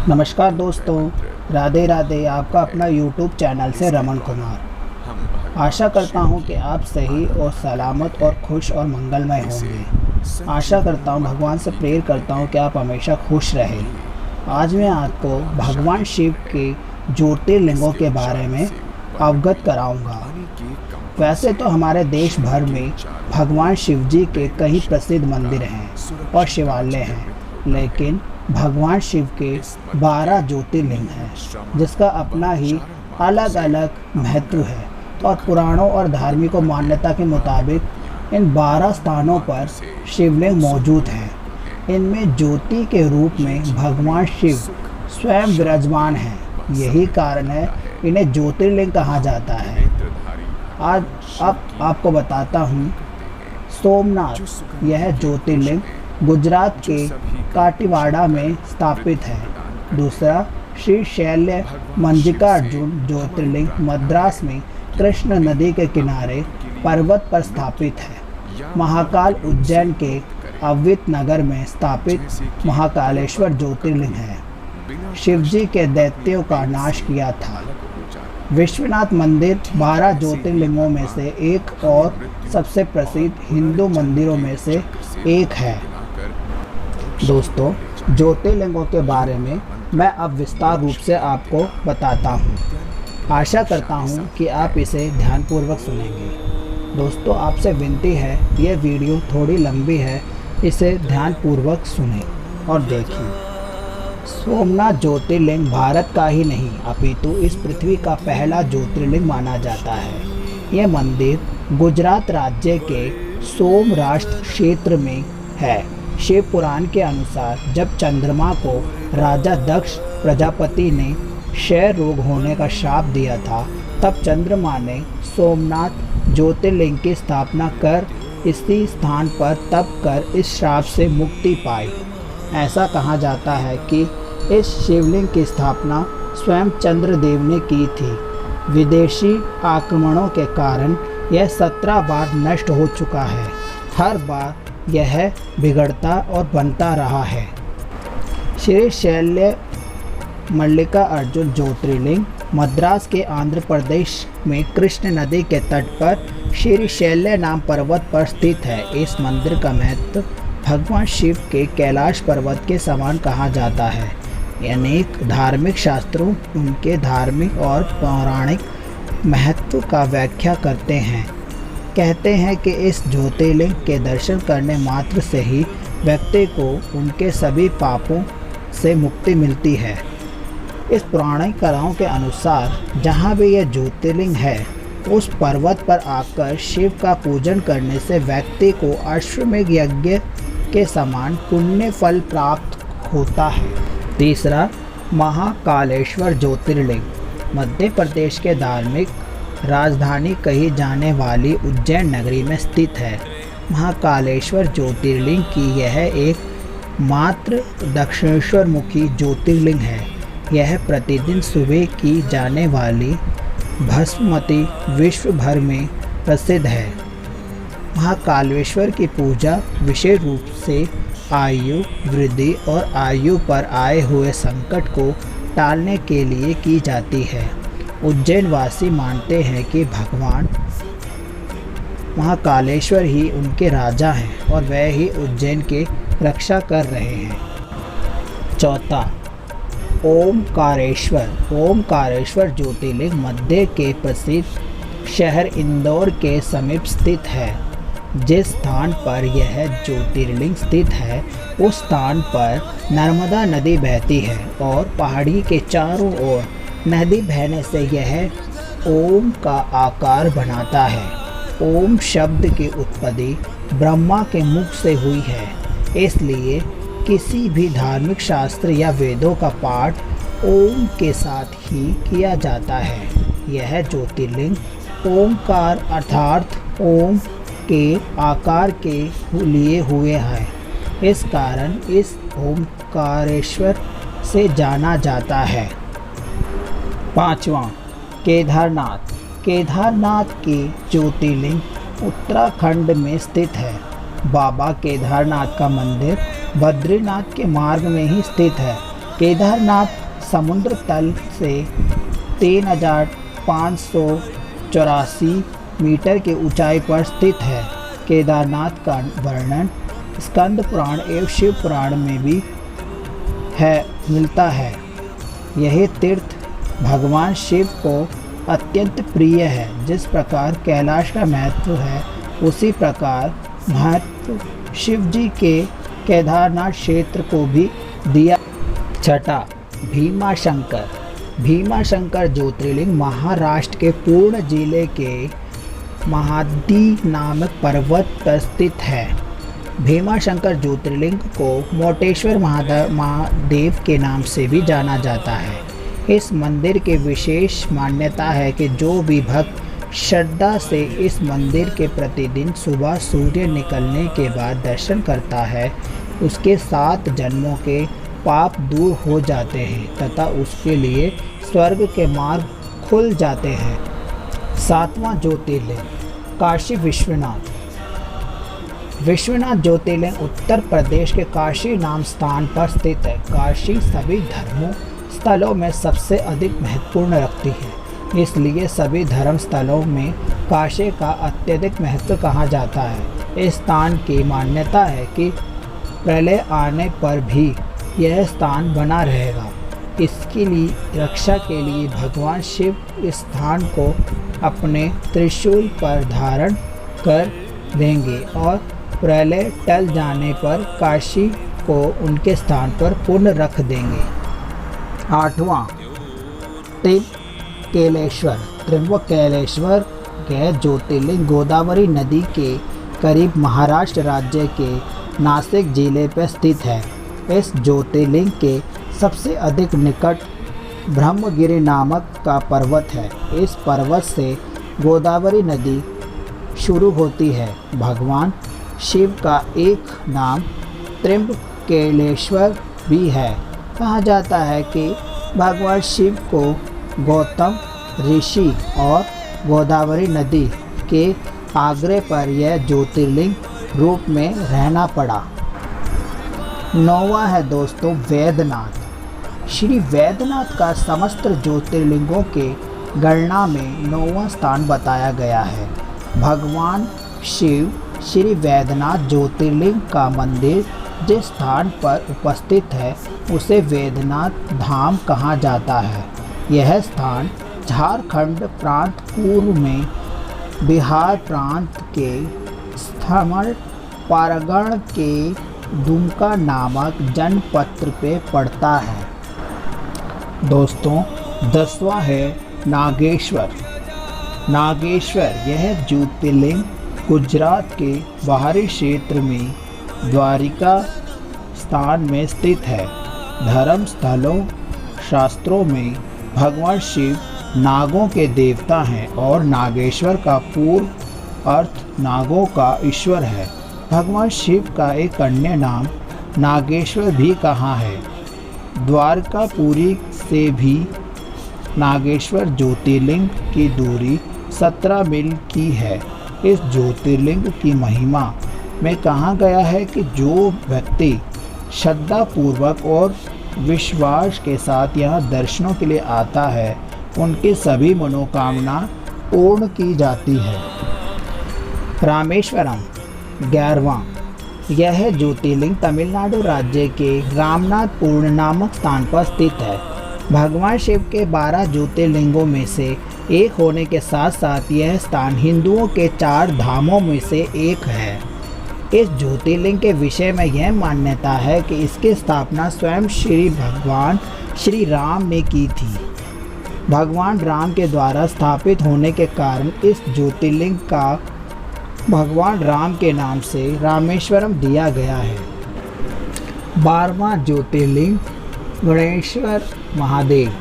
नमस्कार दोस्तों, राधे राधे। आपका अपना YouTube चैनल से रमन कुमार। आशा करता हूं कि आप सही और सलामत और खुश और मंगलमय होंगे। आशा करता हूं, भगवान से प्रेयर करता हूं कि आप हमेशा खुश रहें। आज मैं आपको भगवान शिव के ज्योतिर्लिंगों के बारे में अवगत कराऊंगा। वैसे तो हमारे देश भर में भगवान शिव जी के कई प्रसिद्ध मंदिर हैं और शिवालय हैं, लेकिन भगवान शिव के 12 ज्योतिर्लिंग हैं, जिसका अपना ही अलग अलग महत्व है। और पुराणों और धार्मिक मान्यता के मुताबिक इन 12 स्थानों पर शिवलिंग मौजूद हैं। इनमें ज्योति के रूप में भगवान शिव स्वयं विराजमान हैं। यही कारण है इन्हें ज्योतिर्लिंग कहा जाता है। आज अब आपको बताता हूँ सोमनाथ। यह ज्योतिर्लिंग गुजरात के काटीवाड़ा में स्थापित है। दूसरा श्री शैल्य मल्लिकार्जुन ज्योतिर्लिंग मद्रास में कृष्ण नदी के किनारे पर्वत पर स्थापित है। महाकाल उज्जैन के अवैत नगर में स्थापित महाकालेश्वर ज्योतिर्लिंग है। शिवजी के दैत्यों का नाश किया था। विश्वनाथ मंदिर 12 ज्योतिर्लिंगों में से एक और सबसे प्रसिद्ध हिंदू मंदिरों में से एक है। दोस्तों, ज्योतिर्लिंगों के बारे में मैं अब विस्तार रूप से आपको बताता हूँ। आशा करता हूँ कि आप इसे ध्यानपूर्वक सुनेंगे। दोस्तों, आपसे विनती है, यह वीडियो थोड़ी लंबी है, इसे ध्यानपूर्वक सुनें और देखें। सोमनाथ ज्योतिर्लिंग भारत का ही नहीं अपितु इस पृथ्वी का पहला ज्योतिर्लिंग माना जाता है। यह मंदिर गुजरात राज्य के सोमराष्ट्र क्षेत्र में है। शिव पुराण के अनुसार जब चंद्रमा को राजा दक्ष प्रजापति ने क्षय रोग होने का श्राप दिया था, तब चंद्रमा ने सोमनाथ ज्योतिर्लिंग की स्थापना कर इसी स्थान पर तप कर इस श्राप से मुक्ति पाई। ऐसा कहा जाता है कि इस शिवलिंग की स्थापना स्वयं चंद्रदेव ने की थी। विदेशी आक्रमणों के कारण यह 17 बार नष्ट हो चुका है। हर बार यह बिगड़ता और बनता रहा है। श्री शैल्य मल्लिकार्जुन ज्योतिर्लिंग मद्रास के आंध्र प्रदेश में कृष्ण नदी के तट पर श्री शैल्य नाम पर्वत पर स्थित है। इस मंदिर का महत्व भगवान शिव के कैलाश पर्वत के समान कहा जाता है। अनेक धार्मिक शास्त्रों उनके धार्मिक और पौराणिक महत्व का व्याख्या करते हैं। कहते हैं कि इस ज्योतिर्लिंग के दर्शन करने मात्र से ही व्यक्ति को उनके सभी पापों से मुक्ति मिलती है। इस पौराणिक कथाओं के अनुसार जहाँ भी यह ज्योतिर्लिंग है, उस पर्वत पर आकर शिव का पूजन करने से व्यक्ति को अश्वमेध यज्ञ के समान पुण्य फल प्राप्त होता है। तीसरा, महाकालेश्वर ज्योतिर्लिंग मध्य प्रदेश के धार्मिक राजधानी कही जाने वाली उज्जैन नगरी में स्थित है। महाकालेश्वर ज्योतिर्लिंग की यह एक मात्र दक्षिणेश्वर मुखी ज्योतिर्लिंग है। यह प्रतिदिन सुबह की जाने वाली भस्ममती विश्व भर में प्रसिद्ध है। महाकालेश्वर की पूजा विशेष रूप से आयु वृद्धि और आयु पर आए हुए संकट को टालने के लिए की जाती है। उज्जैन वासी मानते हैं कि भगवान महाकालेश्वर ही उनके राजा हैं और वह ही उज्जैन के रक्षा कर रहे हैं। चौथा, ओमकारेश्वर। ओमकारेश्वर ज्योतिर्लिंग मध्य के प्रसिद्ध शहर इंदौर के समीप स्थित है। जिस स्थान पर यह ज्योतिर्लिंग स्थित है, उस स्थान पर नर्मदा नदी बहती है और पहाड़ी के चारों ओर नदी बहने से यह ओम का आकार बनाता है। ओम शब्द की उत्पत्ति ब्रह्मा के मुख से हुई है, इसलिए किसी भी धार्मिक शास्त्र या वेदों का पाठ ओम के साथ ही किया जाता है। यह ज्योतिर्लिंग ओमकार अर्थात ओम के आकार के लिए हुए हैं। इस कारण इस ओमकारेश्वर से जाना जाता है। पांचवा, केदारनाथ। केदारनाथ की ज्योतिर्लिंग उत्तराखंड में स्थित है। बाबा केदारनाथ का मंदिर बद्रीनाथ के मार्ग में ही स्थित है। केदारनाथ समुद्र तल से 3584 मीटर की ऊंचाई पर स्थित है। केदारनाथ का वर्णन स्कंद पुराण एवं शिव पुराण में भी मिलता है। यह तीर्थ भगवान शिव को अत्यंत प्रिय है। जिस प्रकार कैलाश का महत्व है, उसी प्रकार महत्व शिव जी के केदारनाथ क्षेत्र को भी दिया। छठा, भीमाशंकर। भीमाशंकर ज्योतिर्लिंग महाराष्ट्र के पुणे जिले के महादी नामक पर्वत पर स्थित है। भीमाशंकर ज्योतिर्लिंग को मोटेश्वर महादेव के नाम से भी जाना जाता है। इस मंदिर की विशेष मान्यता है कि जो भी भक्त श्रद्धा से इस मंदिर के प्रतिदिन सुबह सूर्य निकलने के बाद दर्शन करता है, उसके 7 जन्मों के पाप दूर हो जाते हैं तथा उसके लिए स्वर्ग के मार्ग खुल जाते हैं। 7वां ज्योतिर्लिंग काशी विश्वनाथ। विश्वनाथ ज्योतिर्लिंग उत्तर प्रदेश के काशी नाम स्थान पर स्थित है। काशी सभी धर्मों स्थलों में सबसे अधिक महत्वपूर्ण रखती है, इसलिए सभी धर्म स्थलों में काशी का अत्यधिक महत्व कहा जाता है। इस स्थान की मान्यता है कि प्रलय आने पर भी यह स्थान बना रहेगा। इसके लिए रक्षा के लिए भगवान शिव इस स्थान को अपने त्रिशूल पर धारण कर देंगे और प्रलय टल जाने पर काशी को उनके स्थान पर पुनः रख देंगे। 8वां, त्र्यंबकेश्वर के ज्योतिर्लिंग गोदावरी नदी के करीब महाराष्ट्र राज्य के नासिक जिले पर स्थित है। इस ज्योतिर्लिंग के सबसे अधिक निकट ब्रह्मगिरि नामक का पर्वत है। इस पर्वत से गोदावरी नदी शुरू होती है। भगवान शिव का एक नाम त्र्यंबकेश्वर भी है। कहा जाता है कि भगवान शिव को गौतम ऋषि और गोदावरी नदी के आग्रह पर यह ज्योतिर्लिंग रूप में रहना पड़ा। 9वां है दोस्तों वैद्यनाथ। श्री वैद्यनाथ का समस्त ज्योतिर्लिंगों के गणना में 9वां स्थान बताया गया है। भगवान शिव श्री वैद्यनाथ ज्योतिर्लिंग का मंदिर जिस स्थान पर उपस्थित है उसे वैद्यनाथ धाम कहा जाता है। यह स्थान झारखंड प्रांत पूर्व में बिहार प्रांत के स्थमर पारगण के दुमका नामक जनपद पे पड़ता है। दोस्तों 10वां है नागेश्वर। नागेश्वर यह ज्योतिर्लिंग गुजरात के बाहरी क्षेत्र में द्वारिका स्थान में स्थित है। धर्म स्थलों शास्त्रों में भगवान शिव नागों के देवता हैं और नागेश्वर का पूर्व अर्थ नागों का ईश्वर है। भगवान शिव का एक अन्य नाम नागेश्वर भी कहा है। द्वारकापुरी से भी नागेश्वर ज्योतिर्लिंग की दूरी 17 मील की है। इस ज्योतिर्लिंग की महिमा में कहा गया है कि जो व्यक्ति श्रद्धापूर्वक और विश्वास के साथ यहाँ दर्शनों के लिए आता है, उनकी सभी मनोकामना पूर्ण की जाती है। रामेश्वरम 11वां। यह ज्योतिर्लिंग तमिलनाडु राज्य के रामनाथपुरम नामक स्थान पर स्थित है। भगवान शिव के 12 ज्योतिर्लिंगों में से एक होने के साथ साथ यह स्थान हिंदुओं के 4 धामों में से एक है। इस ज्योतिर्लिंग के विषय में यह मान्यता है कि इसकी स्थापना स्वयं श्री भगवान श्री राम ने की थी। भगवान राम के द्वारा स्थापित होने के कारण इस ज्योतिर्लिंग का भगवान राम के नाम से रामेश्वरम दिया गया है। 12वां ज्योतिर्लिंग गणेश्वर महादेव।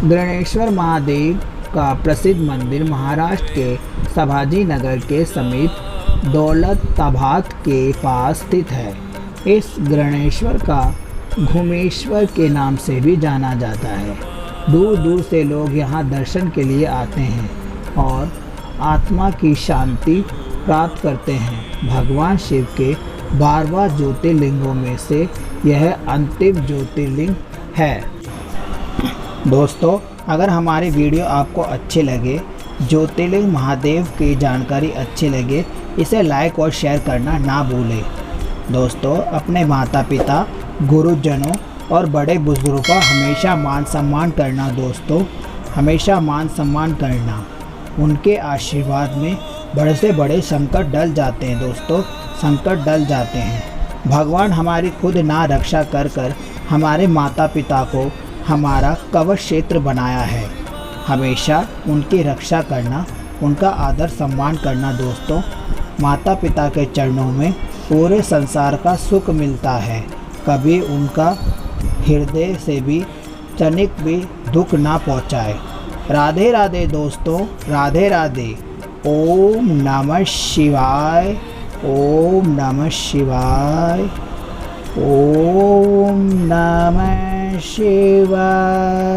गणेश्वर महादेव का प्रसिद्ध मंदिर महाराष्ट्र के संभाजी नगर के समीप दौलताबाद के पास स्थित है। इस गणेश्वर का घुमेश्वर के नाम से भी जाना जाता है। दूर दूर से लोग यहाँ दर्शन के लिए आते हैं और आत्मा की शांति प्राप्त करते हैं। भगवान शिव के 12 ज्योतिर्लिंगों में से यह अंतिम ज्योतिर्लिंग है। दोस्तों, अगर हमारी वीडियो आपको अच्छी लगे, ज्योतिर्लिंग महादेव की जानकारी अच्छी लगे, इसे लाइक और शेयर करना ना भूलें। दोस्तों, अपने माता पिता, गुरुजनों और बड़े बुजुर्गों का हमेशा मान सम्मान करना। दोस्तों, हमेशा मान सम्मान करना। उनके आशीर्वाद में बड़े से बड़े संकट टल जाते हैं। दोस्तों, संकट टल जाते हैं। भगवान हमारी खुद ना रक्षा कर हमारे माता पिता को हमारा कवच क्षेत्र बनाया है। हमेशा उनकी रक्षा करना, उनका आदर सम्मान करना। दोस्तों, माता पिता के चरणों में पूरे संसार का सुख मिलता है। कभी उनका हृदय से भी तनिक भी दुख ना पहुँचाए। राधे राधे दोस्तों, राधे राधे। ओम नमः शिवाय, ओम नमः शिवाय, ओम नमः शिवाय।